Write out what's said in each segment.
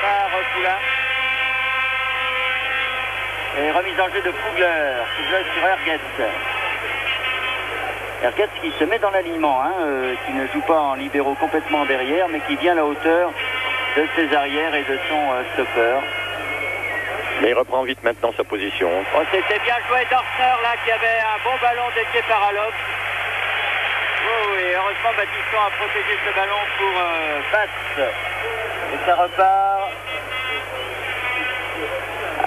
par Poulain. Et remise en jeu de Fugler. Fugler sur Hergetz. Hergetz qui se met dans l'alignement, hein, qui ne joue pas en libéraux complètement derrière, mais qui vient à la hauteur de ses arrières et de son stopper. Mais il reprend vite maintenant sa position. Oh, c'était bien joué Dorfner là qui avait un bon ballon dédié par Alof. Oh oui, heureusement Baptiston a protégé ce ballon pour Batz. Et ça repart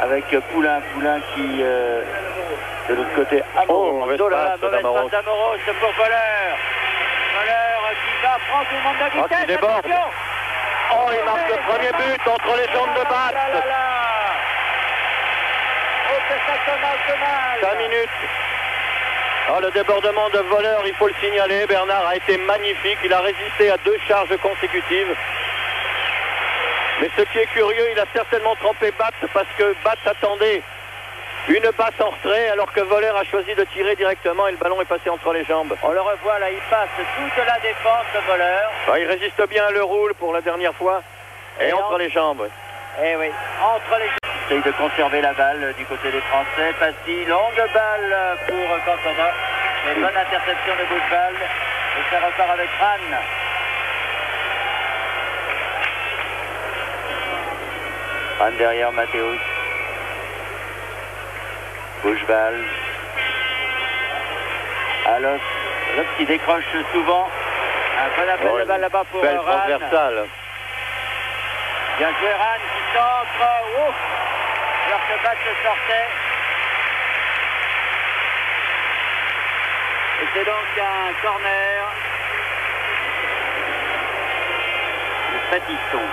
avec Poulain qui de l'autre côté Amoros. Mauvaise passe d'Amoros pour Voleur. Voleur qui va prendre tout le monde de vitesse. Qui déborde. Attention. Oh, il marque le premier but entre les jambes de Batz. Oh, que ça commence mal. 5 minutes. Oh, le débordement de Voleur, il faut le signaler. Bernard a été magnifique. Il a résisté à 2 charges consécutives. Mais ce qui est curieux, il a certainement trompé Batz parce que Batz attendait une passe en retrait alors que Voleur a choisi de tirer directement et le ballon est passé entre les jambes. On le revoit là, il passe toute la défense de Voleur. Ah, il résiste bien à le roule pour la dernière fois et entre les jambes. Eh oui, entre les jambes. Il essaye de conserver la balle du côté des Français. Passy, longue balle pour Cantona. Mais bonne interception de bout de balle. Et ça repart avec Rann. Rann derrière Mathéus. Bouche-balle. Alof qui décroche souvent. Un bon appel de balle là-bas pour belle Rann. transversale. Bien joué Rann qui centre. Ouf, alors que Batz sortait. Et c'est donc un corner. Le Baptiston.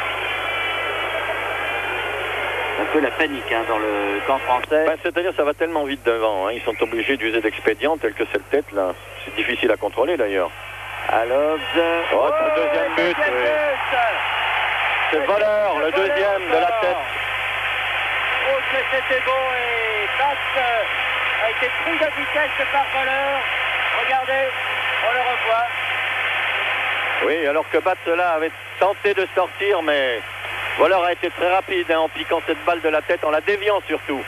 Un peu la panique dans le camp français. C'est-à-dire ça va tellement vite devant, hein. Ils sont obligés d'user d'expédients tels que cette tête là. C'est difficile à contrôler d'ailleurs. Alof. Oh, c'est le deuxième but. Oui. C'est Voleur, le deuxième de la tête. Oh, que c'était beau et Batz a été pris de vitesse par Voleur. Regardez, on le revoit. Oui, alors que Batz là avait tenté de sortir, mais Voleur a été très rapide en piquant cette balle de la tête, en la déviant surtout.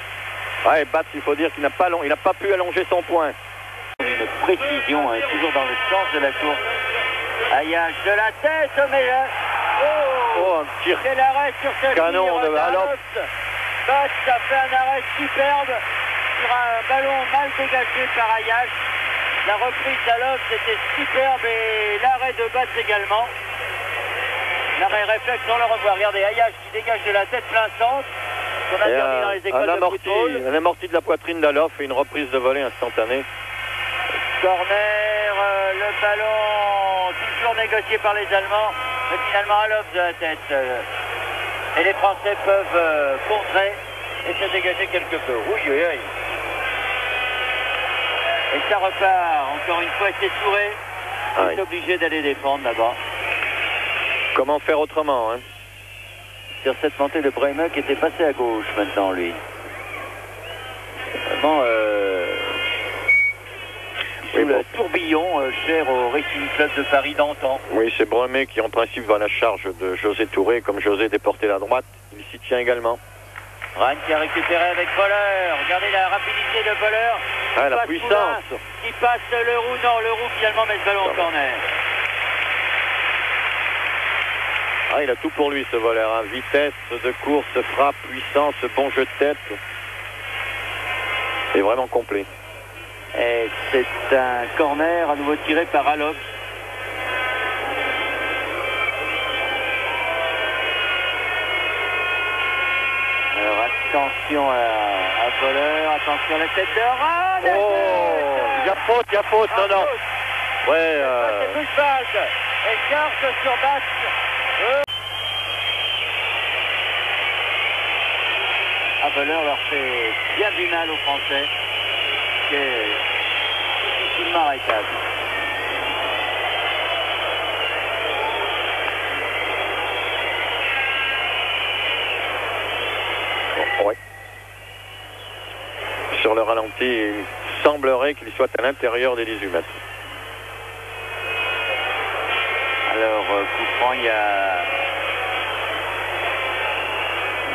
Ouais, Batz, il faut dire qu'il n'a pas pu allonger son point. Une précision, toujours dans le sens de la course. Aillage de la tête, mais oh, un tir quel arrêt sur ce canon tir de Alof. Batz a fait un arrêt superbe sur un ballon mal dégagé par Aillage. La reprise d'Alof c'était superbe et l'arrêt de Batz également. L'arrêt réflexe, on le revoit. Regardez, Aillage qui dégage de la tête plein centre. On a permis dans les écoles de football. Un amorti de la poitrine d'Alof et une reprise de volée instantanée. Corner, le ballon toujours négocié par les Allemands, mais finalement Alof de la tête. Et les Français peuvent contrer et se dégager quelque peu. Oui, oui, oui. Et ça repart, encore une fois, c'est Touré. Il est obligé d'aller défendre là-bas. Comment faire autrement, hein? Sur cette montée de Breme qui était passé à gauche maintenant, lui. Vraiment, le tourbillon cher au Racing Club de Paris d'antan. Oui, c'est Bremet qui en principe va à la charge de José Touré, comme José déporté la droite, il s'y tient également. Rann qui a récupéré avec Voleur. Regardez la rapidité de Voleur. Ah, la puissance. Poulain, qui passe le roux, non, le roux finalement met ce ballon en corner. Ah, il a tout pour lui ce Voleur, hein. Vitesse de course, frappe, puissance, bon jeu de tête. C'est vraiment complet. Et c'est un corner à nouveau tiré par Alof. Alors attention à Voleur, attention à la tête de Rann. Oh, il y a faute, non, non. Ouais, c'est Buchwald. Et charge sur Batz. Voleur leur fait bien du mal aux Français. C'est difficilement arrêtable. Bon, ouais. Sur le ralenti, il semblerait qu'il soit à l'intérieur des 18 mètres. Alors, coup franc, il y a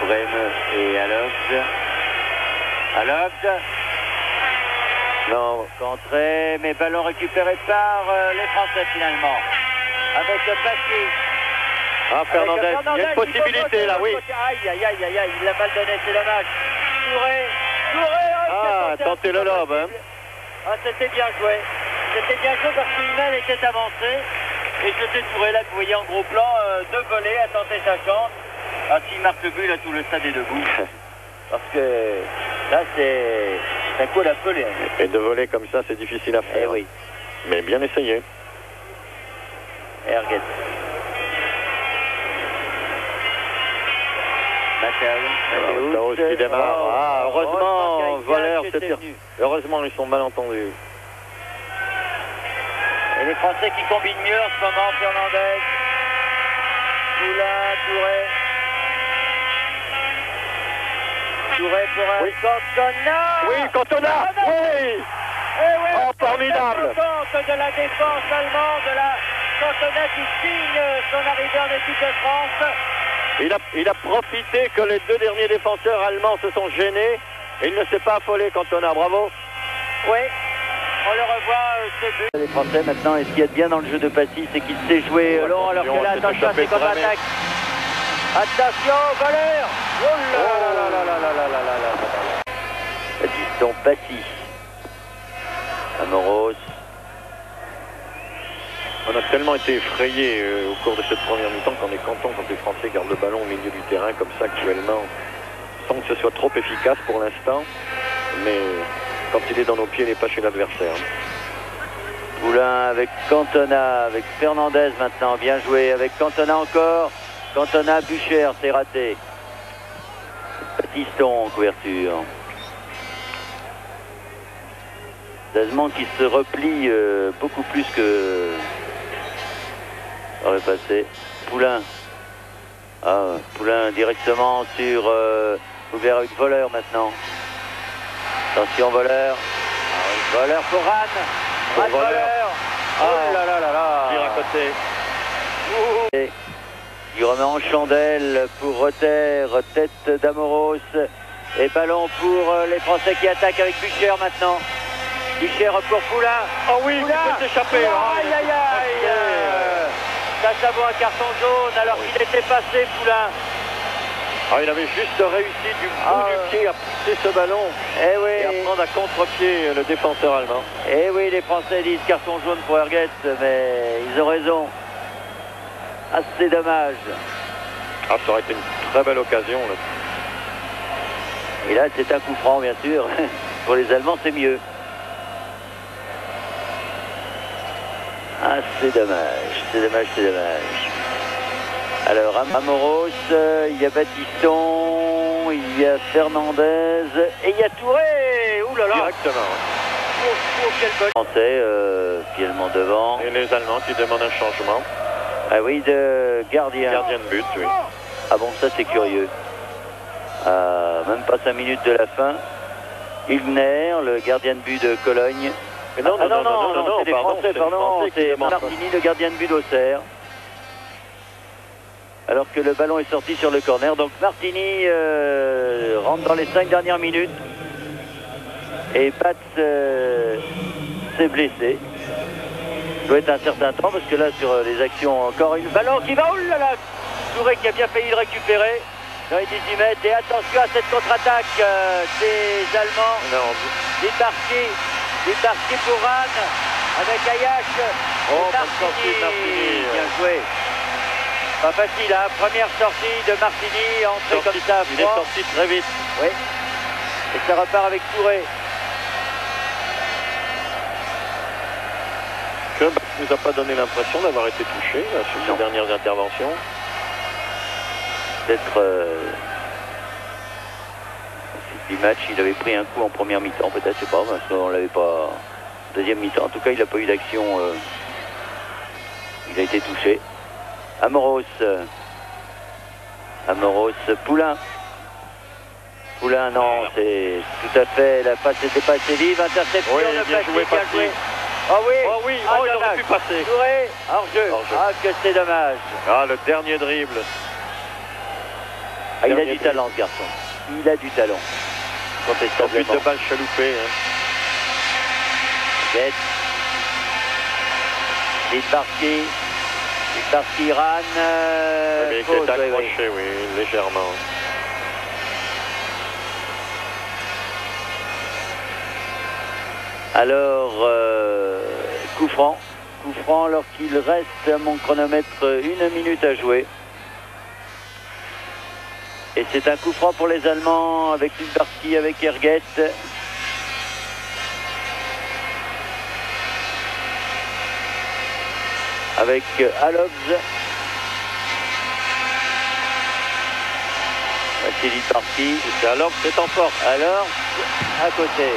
Brême et Aloft. Aloft. Non. Contré, mais ballon récupéré par les Français finalement. Avec Passy. Ah, Fernandez, il y a une possibilité là, oui. Aïe, aïe, aïe, aïe, aïe, il l'a mal donné, c'est dommage. Touré, ah, tentez le lobe. Hein. Ah, c'était bien joué. C'était bien joué parce qu'Hummel était avancé. Et c'était Touré là que vous voyez en gros plan, de voler, à tenter sa chance. Ah, s'il marque le but, là, tout le stade est debout. Parce que là, c'est un coup à la pelée. Et de voler comme ça, c'est difficile à faire. Eh oui. Mais bien essayé. Erguet. Mathéus qui démarre. Oh, ah, heureusement, voleur se tire. Heureusement, ils sont mal entendus. Et les Français qui combinent mieux en ce moment, Fernandez. Poulain, Touré. Touré pour un Cantona. Oui, Cantona. Oui. Oh, formidable. De la défense allemande, de la Cantona qui signe son arrivée en équipe de France. Il a profité que les deux derniers défenseurs allemands se sont gênés. Et il ne s'est pas affolé, Cantona. Bravo. Oui. On le revoit, ce but. Les Français maintenant, et ce qu'il y a de bien dans le jeu de Passy, c'est qu'il sait jouer long, alors que là, attention à ses contre-attaques. Attention, voleur. Oh là là là là là là là là là. Diston Passy. Amoros. On a tellement été effrayés au cours de cette première mi-temps qu'on est content quand les Français gardent le ballon au milieu du terrain comme ça actuellement, sans que ce soit trop efficace pour l'instant, mais quand il est dans nos pieds, il n'est pas chez l'adversaire. Poulain avec Cantona, avec Fernandez maintenant, bien joué, avec Cantona encore. Cantona, Bucher, c'est raté. Batiston en couverture. Desmond qui se replie beaucoup plus que dans le passé. Poulain. Ah, Poulain directement sur ouvert avec voleur maintenant. Attention voleur. Ah, voleur pour Rann. Voleur. Oh là là là là. Tire à côté. Il remet en chandelle pour Reuter, tête d'Amoros. Et ballon pour les Français qui attaquent avec Bucher maintenant. Bucher pour Poulain. Oh oui, Poulain. il peut s'échapper. Aïe aïe aïe. Ça vaut un carton jaune alors qu'il était passé, Poulain. Ah, il avait juste réussi du bout du pied à pousser ce ballon et à prendre à contre-pied le défenseur allemand. Eh oui, les Français disent carton jaune pour Erguet, mais ils ont raison. Ah, c'est dommage. Ah, ça aurait été une très belle occasion. Là. Et là, c'est un coup franc, bien sûr. Pour les Allemands, c'est mieux. Ah, c'est dommage, c'est dommage, c'est dommage. Alors, Amoros, il y a Batiston, il y a Fernandez, et il y a Touré. Ouh là là. Directement. Oh, quel bol. Français, finalement devant. Et les Allemands qui demandent un changement. Ah oui, de gardien. Gardien de but, oui. Ah bon, ça c'est curieux. Même pas 5 minutes de la fin. Ilgner, le gardien de but de Cologne. Mais non, c'est des Français, pardon. C'est Martini, le gardien de but d'Auxerre. Alors que le ballon est sorti sur le corner. Donc Martini rentre dans les 5 dernières minutes. Et Batz s'est blessé. Il doit être un certain temps parce que là sur les actions, encore une ballon qui va. Oh là là. Touré qui a bien failli le récupérer dans les 18 mètres. Et attention à cette contre-attaque des Allemands. Débarqué pour Rann avec Ayash. Oh, Martini. Bien joué. Pas facile, hein. Première sortie de Martini, entrée comme ça à froid. Il est sorti très vite. Oui. Et ça repart avec Touré. Que ne nous a pas donné l'impression d'avoir été touché là, sur ces dernières interventions. Peut-être du match, il avait pris un coup en première mi-temps, peut-être, je sais pas, parce qu'on l'avait pas. Deuxième mi-temps, en tout cas, il n'a pas eu d'action. Il a été touché. Amoros, Poulain. Poulain, non, c'est tout à fait, la passe était pas assez vive, interception de Passy, bien joué. Ah oui, il aurait pu passer. Touré, hors-jeu. Ah, que c'est dommage. Ah, le dernier dribble. Ah, il a du talent, ce garçon. Il a du talent. Contestablement. De balle chaloupée. Hein. Littbarski, Iran. Il est accroché, oui, légèrement. Alors, coup franc alors qu'il reste à mon chronomètre 1 minute à jouer. Et c'est un coup franc pour les Allemands avec Littbarski, avec Herget. Avec Alobs. Voici Littbarski. C'est Alobs, c'est en force. Alors, à côté.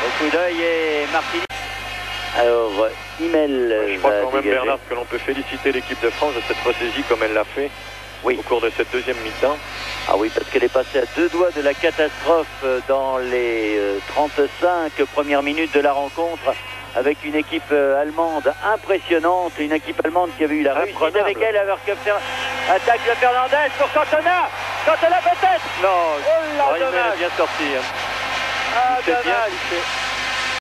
Au coup d'œil et Martini. Alors, Himmel. Je crois quand même, Bernard, que l'on peut féliciter l'équipe de France de cette ressaisie comme elle l'a fait au cours de cette deuxième mi-temps. Ah oui, parce qu'elle est passée à 2 doigts de la catastrophe dans les 35 premières minutes de la rencontre avec une équipe allemande impressionnante, une équipe allemande qui avait eu la réussite avec elle, alors que attaque de Fernandez pour Cantona. Cantona peut-être. Non, oh là, il est bien sorti. Hein. Ah, il s'est bien dommage. touché.